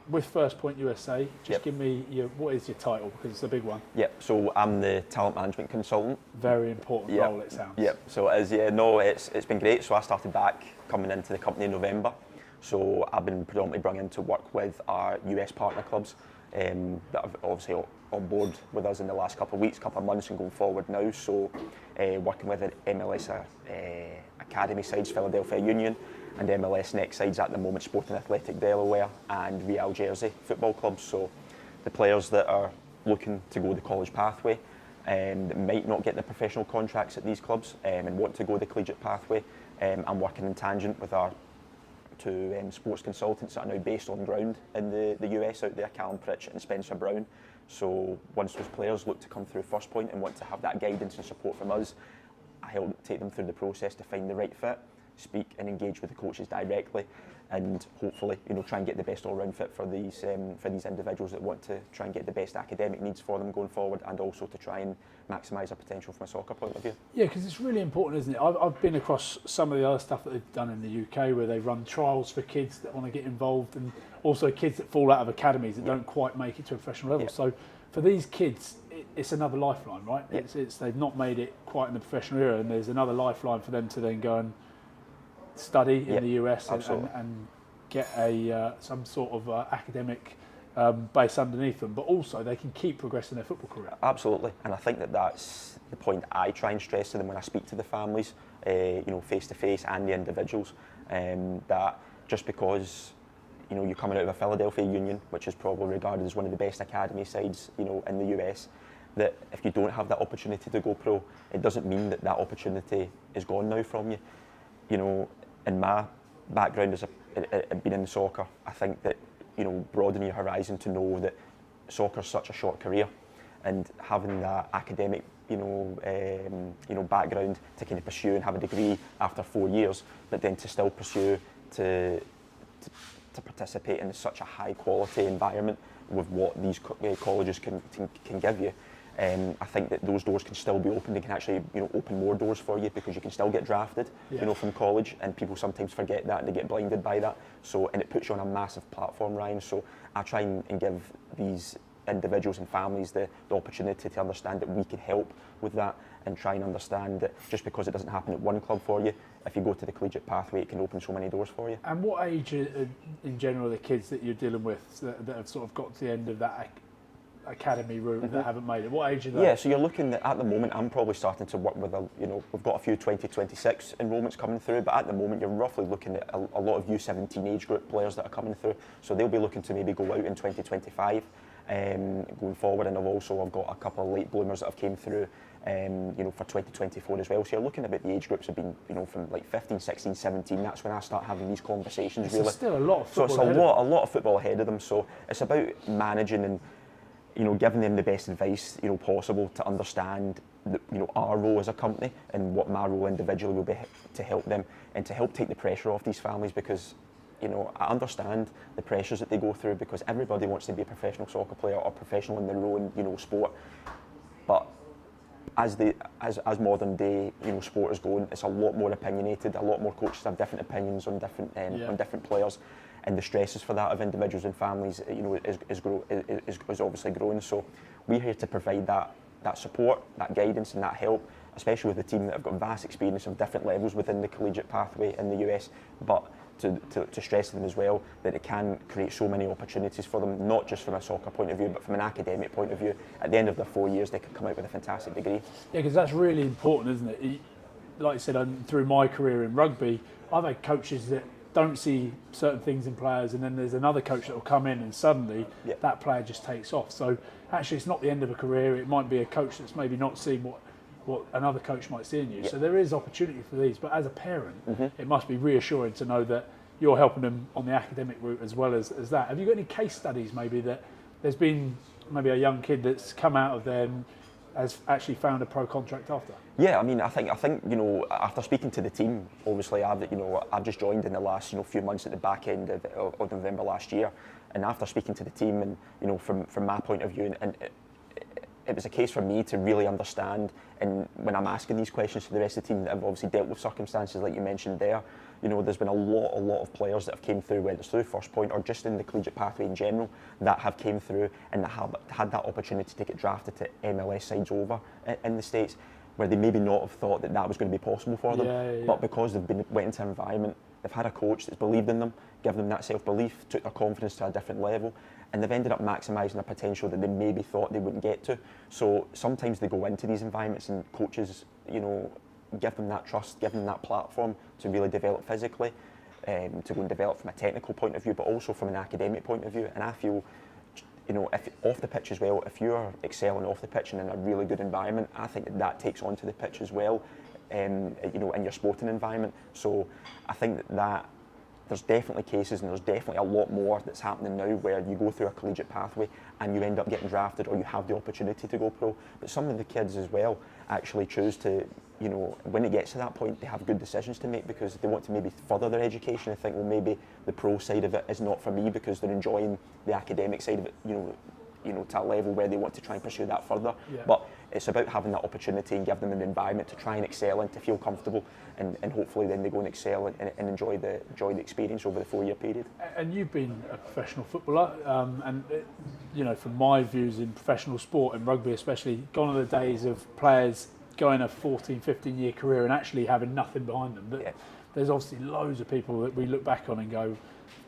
With FirstPoint USA, just Yep. give me what is your title, because it's a big one. Yep, so I'm the talent management consultant. Very important Yep. role, it sounds. Yep, so it is, yeah, no, it's been great. So I started back coming into the company in November. So I've been predominantly brought in to work with our US partner clubs that have obviously on board with us in the last couple of weeks, couple of months and going forward now. So working with the MLS Academy sides, Philadelphia Union, and MLS next sides at the moment, Sporting Athletic Delaware and Real Jersey football clubs. So the players that are looking to go the college pathway that might not get the professional contracts at these clubs and want to go the collegiate pathway, I'm working in tangent with our two sports consultants that are now based on ground in the US out there, Callum Pritchett and Spencer Brown. So once those players look to come through FirstPoint and want to have that guidance and support from us, I help take them through the process to find the right fit, speak and engage with the coaches directly, and hopefully, try and get the best all-round fit for these individuals that want to try and get the best academic needs for them going forward, and also to try and maximise their potential from a soccer point of view. Yeah, because it's really important, isn't it? I've been across some of the other stuff that they've done in the UK, where they run trials for kids that want to get involved, and also kids that fall out of academies that don't quite make it to a professional level. Yeah. So for these kids, it's another lifeline, right? Yeah. It's they've not made it quite in the professional era, and there's another lifeline for them to then go and study in the US and get some sort of academic base underneath them, but also they can keep progressing their football career. Absolutely, and I think that's the point I try and stress to them when I speak to the families, face to face, and the individuals, that just because you're coming out of a Philadelphia Union, which is probably regarded as one of the best academy sides, in the US, that if you don't have that opportunity to go pro, it doesn't mean that opportunity is gone now from you. In my background as being in soccer, I think that broadening your horizon to know that soccer's such a short career, and having that academic background to kind of pursue and have a degree after 4 years, but then to still pursue to participate in such a high quality environment with what these colleges can give you. I think that those doors can still be opened and can actually open more doors for you, because you can still get drafted from college, and people sometimes forget that and they get blinded by that. So, and it puts you on a massive platform, Ryan. So I try and give these individuals and families the opportunity to understand that we can help with that, and try and understand that just because it doesn't happen at one club for you, if you go to the collegiate pathway, it can open so many doors for you. And what age in general are the kids that you're dealing with that have sort of got to the end of that academy route that haven't made it? What age are they? Yeah, so you're looking at the moment, I'm probably starting to work with we've got a few 2026 enrolments coming through, but at the moment you're roughly looking at a lot of U17 age group players that are coming through, so they'll be looking to maybe go out in 2025 going forward, and I've got a couple of late bloomers that have came through for 2024 as well. So you're looking about the age groups have been from like 15, 16, 17. That's when I start having these conversations. There's still a lot of football. So it's a lot of football ahead of them. So it's about managing and giving them the best advice possible to understand our role as a company, and what my role individually will be to help them and to help take the pressure off these families, because I understand the pressures that they go through, because everybody wants to be a professional soccer player or professional in their own sport. But as modern day sport is going, it's a lot more opinionated. A lot more coaches have different opinions on different players, and the stresses for that of individuals and families is obviously growing. So we're here to provide that support, that guidance and that help, especially with the team that have got vast experience of different levels within the collegiate pathway in the US, but to stress to them as well that it can create so many opportunities for them, not just from a soccer point of view, but from an academic point of view. At the end of their 4 years, they can come out with a fantastic degree. Yeah, because that's really important, isn't it? Like I said, through my career in rugby, I've had coaches that don't see certain things in players, and then there's another coach that will come in and suddenly that player just takes off. So actually it's not the end of a career. It might be a coach that's maybe not seeing what another coach might see in you. So there is opportunity for these, but as a parent, it must be reassuring to know that you're helping them on the academic route as well as that. Have you got any case studies maybe that there's been maybe a young kid that's come out of there and has actually found a pro contract after? Yeah, I mean, I think after speaking to the team, obviously I've just joined in the last few months at the back end of November last year, and after speaking to the team and from my point of view, and it was a case for me to really understand, and when I'm asking these questions to the rest of the team that have obviously dealt with circumstances like you mentioned there, there's been a lot of players that have came through, whether it's through FirstPoint or just in the collegiate pathway in general, that have came through and that have had that opportunity to get drafted to MLS sides over in the States, where they maybe not have thought that that was going to be possible for them. But because they've went into an environment, they've had a coach that's believed in them, given them that self-belief, took their confidence to a different level, and they've ended up maximising a potential that they maybe thought they wouldn't get to. So sometimes they go into these environments and coaches, give them that trust, give them that platform to really develop physically, to go and develop from a technical point of view, but also from an academic point of view. And I feel, if off the pitch as well, if you're excelling off the pitch and in a really good environment, I think that takes onto the pitch as well, in your sporting environment. So I think that there's definitely cases, and there's definitely a lot more that's happening now, where you go through a collegiate pathway and you end up getting drafted, or you have the opportunity to go pro. But some of the kids as well actually choose to, when it gets to that point, they have good decisions to make, because they want to maybe further their education and think, well, maybe the pro side of it is not for me, because they're enjoying the academic side of it, to a level where they want to try and pursue that further. But it's about having that opportunity and give them an environment to try and excel and to feel comfortable, and hopefully then they go and excel and enjoy the experience over the 4-year period. And you've been a professional footballer, from my views in professional sport and rugby especially, gone are the days of players going a 14, 15-year career and actually having nothing behind them. There's obviously loads of people that we look back on and go,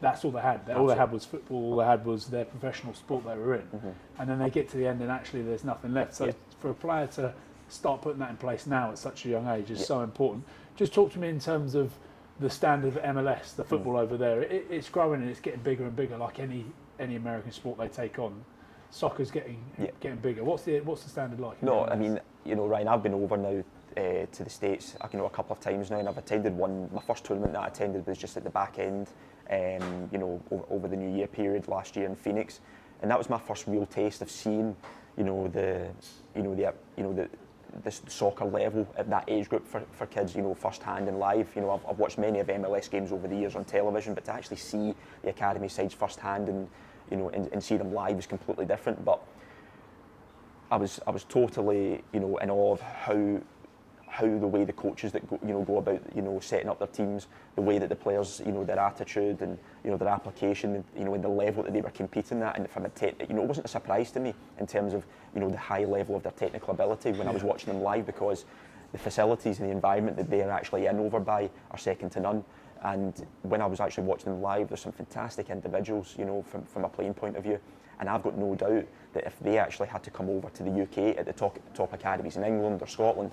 that's all they had. All they had was football, all they had was their professional sport they were in. And then they get to the end and actually there's nothing left. So for a player to start putting that in place now at such a young age is so important. Just talk to me in terms of the standard of MLS, the football over there. It's growing and it's getting bigger and bigger, like any American sport they take on. Soccer's getting bigger. What's the standard like? No, I mean, Ryan, I've been over now to the States, a couple of times now, and I've attended one. My first tournament that I attended was just at the back end, over the New Year period last year in Phoenix, and that was my first real taste of seeing, the soccer level at that age group for kids, first hand and live. I've watched many of MLS games over the years on television, but to actually see the academy sides first hand and see them live is completely different. But I was totally in awe of how the way the coaches that go about setting up their teams, the way that the players their attitude and their application and the level that they were competing at, and from it wasn't a surprise to me in terms of the high level of their technical ability when I was watching them live, because the facilities and the environment that they're actually in over by are second to none. And when I was actually watching them live, there's some fantastic individuals from a playing point of view. And I've got no doubt that if they actually had to come over to the UK at the top academies in England or Scotland,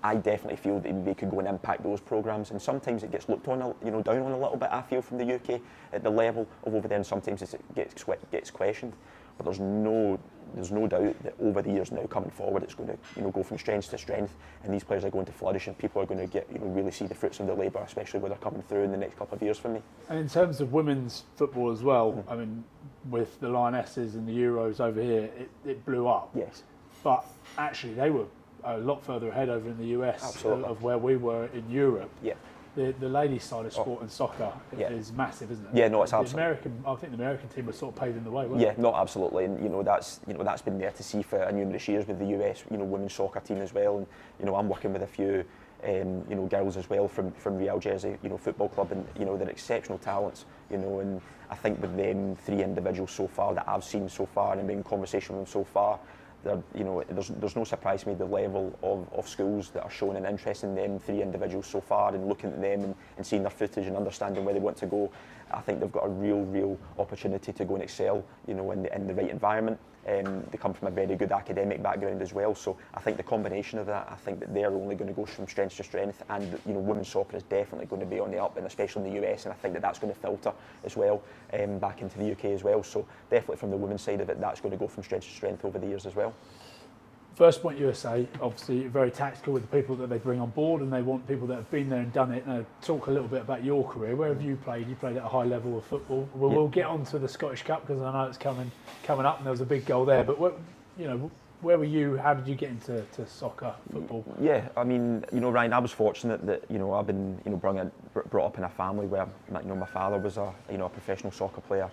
I definitely feel that they could go and impact those programmes. And sometimes it gets looked on, down on a little bit, I feel, from the UK at the level of over there, and sometimes it gets questioned. But there's no doubt that over the years now coming forward, it's going to go from strength to strength, and these players are going to flourish, and people are going to get really see the fruits of their labour, especially when they're coming through in the next couple of years for me. And in terms of women's football as well, I mean, with the Lionesses and the Euros over here, it blew up. Yes. But actually, they were a lot further ahead over in the US of where we were in Europe. Yeah. The ladies' side of sport and soccer is massive, isn't it? Yeah, no, it's absolutely. I think the American team was sort of paving the way, wasn't it? Yeah, no, absolutely, and that's been there to see for numerous years with the US, women's soccer team as well, and I'm working with a few, girls as well from Real Jersey, football club, and they're exceptional talents, and I think with them 3 individuals so far that I've seen so far and been in conversation with them so far, there's no surprise to me the level of schools that are showing an interest in them 3 individuals so far, and looking at them and seeing their footage and understanding where they want to go. I think they've got a real opportunity to go and excel, in the right environment. They come from a very good academic background as well, so I think the combination of that, I think that they're only going to go from strength to strength, and women's soccer is definitely going to be on the up, and especially in the US, and I think that that's going to filter as well back into the UK as well. So definitely from the women's side of it, that's going to go from strength to strength over the years as well. FirstPoint USA, obviously very tactical with the people that they bring on board, and they want people that have been there and done it. Now, talk a little bit about your career. Where have you played? You played at a high level of football. We'll get on to the Scottish Cup, because I know it's coming up, and there was a big goal there. But where were you? How did you get into soccer, football? Yeah, I mean, Ryan, I was fortunate that I've been brought up in a family where my father was a professional soccer player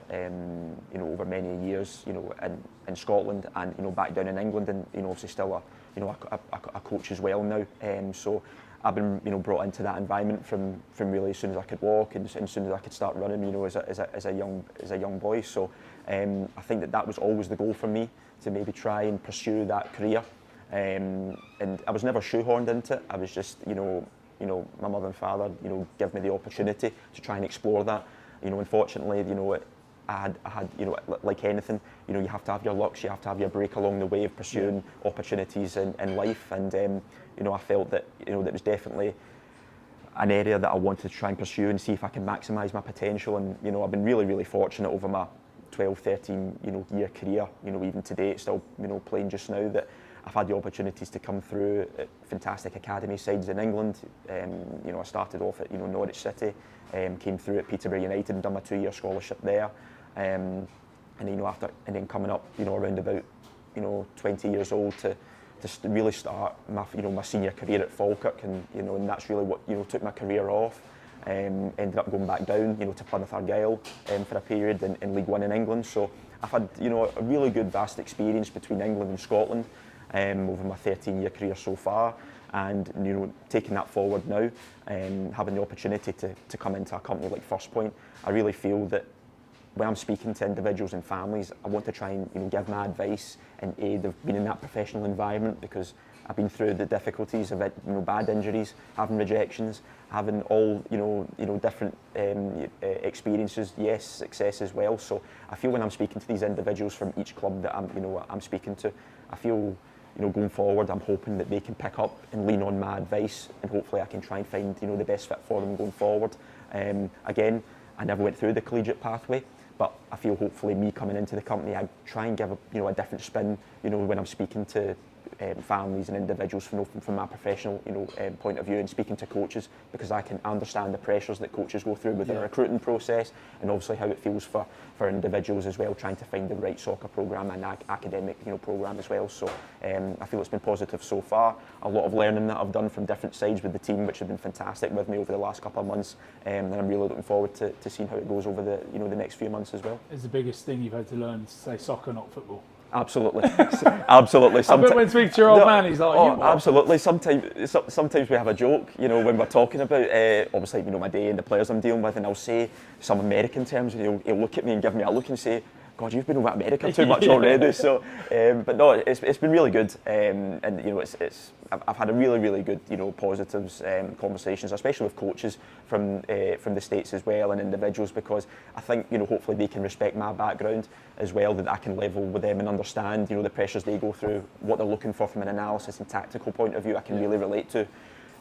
over many years in Scotland, and back down in England, and obviously still a coach as well now. So I've been brought into that environment from really as soon as I could walk and as soon as I could start running, as a young boy. So I think that was always the goal for me, to maybe try and pursue that career. And I was never shoehorned into it. I was just my mother and father give me the opportunity to try and explore that. Unfortunately, I had like anything, you have to have your lucks, you have to have your break along the way of pursuing opportunities in life, and I felt that that was definitely an area that I wanted to try and pursue and see if I can maximise my potential. And I've been really fortunate over my 12, 13 year career, even today it's still playing just now, that I've had the opportunities to come through at fantastic academy sides in England. I started off at Norwich City, came through at Peterborough United and done my 2-year scholarship there, and then coming up around about 20 years old to really start my senior career at Falkirk, and that's really what took my career off. Ended up going back down to Plymouth Argyle for a period in League One in England. So I've had a really good vast experience between England and Scotland over my 13-year career so far, and taking that forward now, having the opportunity to come into a company like FirstPoint. I really feel that when I'm speaking to individuals and families, I want to try and give my advice and aid of being in that professional environment, because I've been through the difficulties of bad injuries, having rejections, having all different experiences, yes, success as well. So I feel when I'm speaking to these individuals from each club that I'm speaking to, I feel going forward, I'm hoping that they can pick up and lean on my advice, and hopefully I can try and find the best fit for them going forward. Again, I never went through the collegiate pathway, but I feel hopefully me coming into the company, I try and give a different spin when I'm speaking to families and individuals from my professional point of view, and speaking to coaches, because I can understand the pressures that coaches go through with their recruiting process, and obviously how it feels for individuals as well, trying to find the right soccer programme and academic programme as well. So I feel it's been positive so far. A lot of learning that I've done from different sides with the team, which have been fantastic with me over the last couple of months, and I'm really looking forward to seeing how it goes over the next few months as well. Is the biggest thing you've had to learn to say soccer, not football? Absolutely, absolutely. I bet when speaking to your old man, he's like, "Oh, absolutely." Sometimes we have a joke, when we're talking about obviously my day and the players I'm dealing with, and I'll say some American terms, and he'll look at me and give me a look and say, "God, you've been over America too much already." So, but no, it's been really good, and I've had a really good positives conversations, especially with coaches from the States as well, and individuals, because I think hopefully they can respect my background as well, that I can level with them and understand the pressures they go through, what they're looking for from an analysis and tactical point of view. I can really relate to,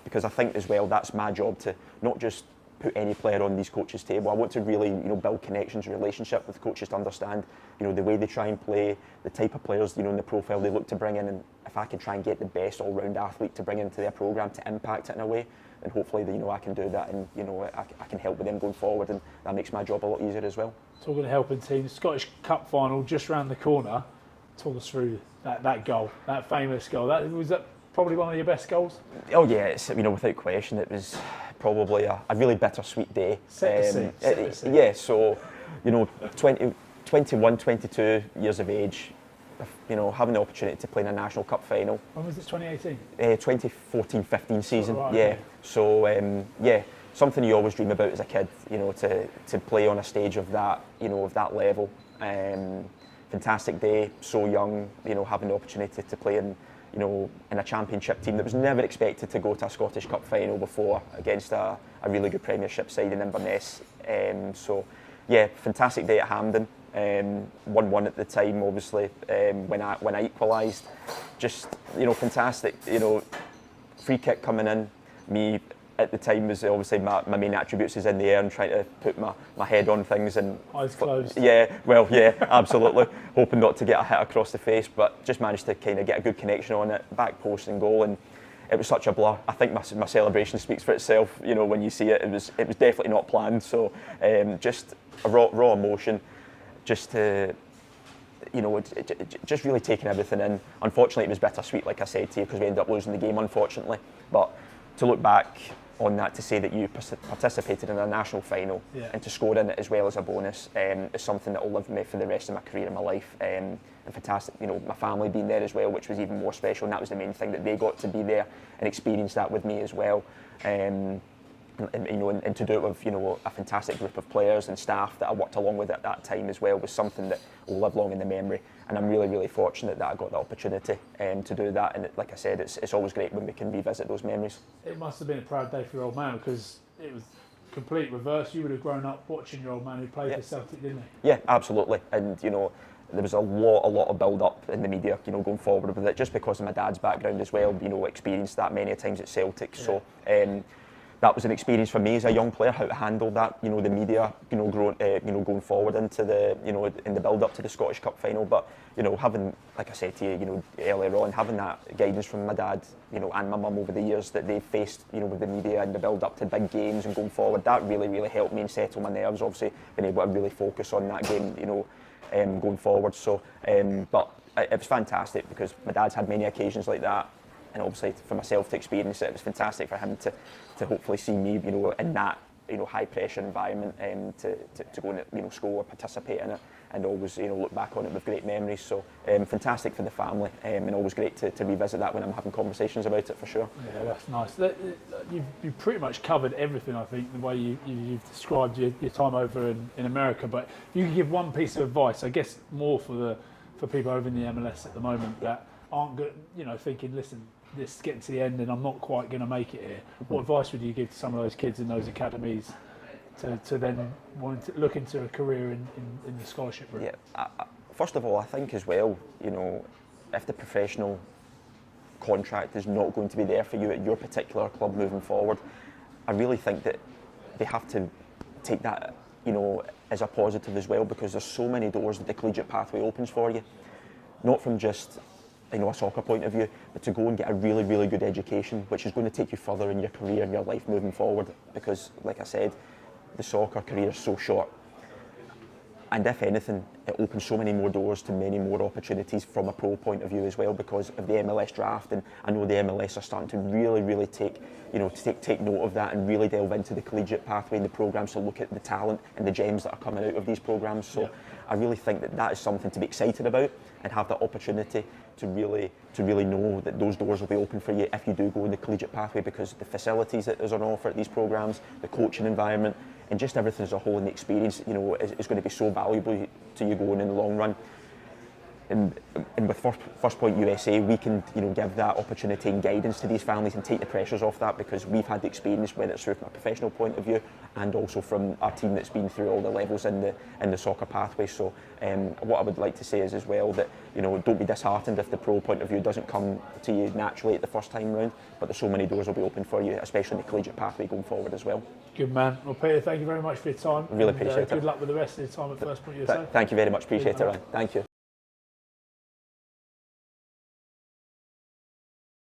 because I think as well that's my job, to not just put any player on these coaches' table. I want to really build connections, relationship with coaches, to understand the way they try and play, the type of players in the profile they look to bring in, and if I can try and get the best all-round athlete to bring into their programme to impact it in a way, then hopefully I can do that, and I can help with them going forward, and that makes my job a lot easier as well. Talking of helping teams, Scottish Cup final just round the corner. Talk us through that goal, that famous goal. Was that probably one of your best goals? Oh yeah, it's without question. It was probably a really bittersweet day. Set the scene. Yeah, so 21, 22 years of age, having the opportunity to play in a National Cup final. When was this, 2018? 2014-15 season. Oh, right, yeah. okay. So something you always dream about as a kid. To play on a stage of that, of that level. Fantastic day. So young. Having the opportunity to play in a championship team that was never expected to go to a Scottish Cup final before, against a really good Premiership side in Inverness. So yeah, fantastic day at Hampden. 1-1 at the time, obviously, when I equalised. Just fantastic. Free kick coming in. Me at the time was obviously my main attributes is in the air and trying to put my head on things, and eyes closed. Yeah, absolutely. Hoping not to get a hit across the face, but just managed to kind of get a good connection on it, back post and goal, and it was such a blur. I think my celebration speaks for itself. When you see it, it was definitely not planned. So just a raw emotion, just to just really taking everything in. Unfortunately, it was bittersweet, like I said to you, because we ended up losing the game, unfortunately. But to look back on that to say that you participated in a national final and to score in it as well as a bonus is something that will live with me for the rest of my career and my life. And fantastic, you know, my family being there as well, which was even more special, and that was the main thing, that they got to be there and experience that with me as well. And you know, and to do it with, you know, a fantastic group of players and staff that I worked along with at that time as well was something that will live long in the memory. And I'm really, really fortunate that I got the opportunity to do that. And like I said, it's always great when we can revisit those memories. It must have been a proud day for your old man, because it was complete reverse. You would have grown up watching your old man who played for Celtic, didn't he? Yeah, absolutely. And you know, there was a lot of build up in the media, you know, going forward with it, just because of my dad's background as well. You know, experienced that many times at Celtic. So. That was an experience for me as a young player, how to handle that, you know, the media, you know, going forward into the, you know, in the build up to the Scottish Cup final. But you know, having, like I said to you, you know, earlier on, having that guidance from my dad, you know, and my mum over the years that they faced, you know, with the media and the build up to big games and going forward, that really, really helped me and settle my nerves. Obviously, being able to really focus on that game, you know, going forward. So, but it was fantastic because my dad's had many occasions like that. And obviously for myself to experience it, it was fantastic for him to hopefully see me, you know, in that, you know, high pressure environment, to go and, you know, score, participate in it, and always, you know, look back on it with great memories. So fantastic for the family, and always great to revisit that when I'm having conversations about it, for sure. Yeah, that's nice. You've pretty much covered everything, I think, the way you've described your time over in America. But if you could give one piece of advice, I guess more for people over in the MLS at the moment that aren't good, you know, thinking, listen, this is getting to the end and I'm not quite going to make it here. What advice would you give to some of those kids in those academies to then want to look into a career in the scholarship route? Yeah, first of all, I think as well, you know, if the professional contract is not going to be there for you at your particular club moving forward, I really think that they have to take that, you know, as a positive as well, because there's so many doors that the collegiate pathway opens for you, not from just, you know, a soccer point of view, but to go and get a really, really good education, which is going to take you further in your career and your life moving forward. Because, like I said, the soccer career is so short. And if anything, it opens so many more doors to many more opportunities from a pro point of view as well, because of the MLS draft. And I know the MLS are starting to really, really take note of that and really delve into the collegiate pathway and the programmes to look at the talent and the gems that are coming out of these programmes. So I really think that is something to be excited about and have that opportunity to really know that those doors will be open for you if you do go in the collegiate pathway, because the facilities that is on offer at these programmes, the coaching environment, and just everything as a whole, and the experience, you know, is going to be so valuable to you going in the long run. And with FirstPoint USA, we can, you know, give that opportunity and guidance to these families and take the pressures off that, because we've had the experience, whether it's from a professional point of view and also from our team that's been through all the levels in the soccer pathway. So what I would like to say is as well that, you know, don't be disheartened if the pro point of view doesn't come to you naturally at the first time round, but there's so many doors will be open for you, especially in the collegiate pathway going forward as well. Good man. Well, Peter, thank you very much for your time. Really appreciate it. Good luck with the rest of your time at FirstPoint USA. Thank you very much. Appreciate it, Ryan. Thank you.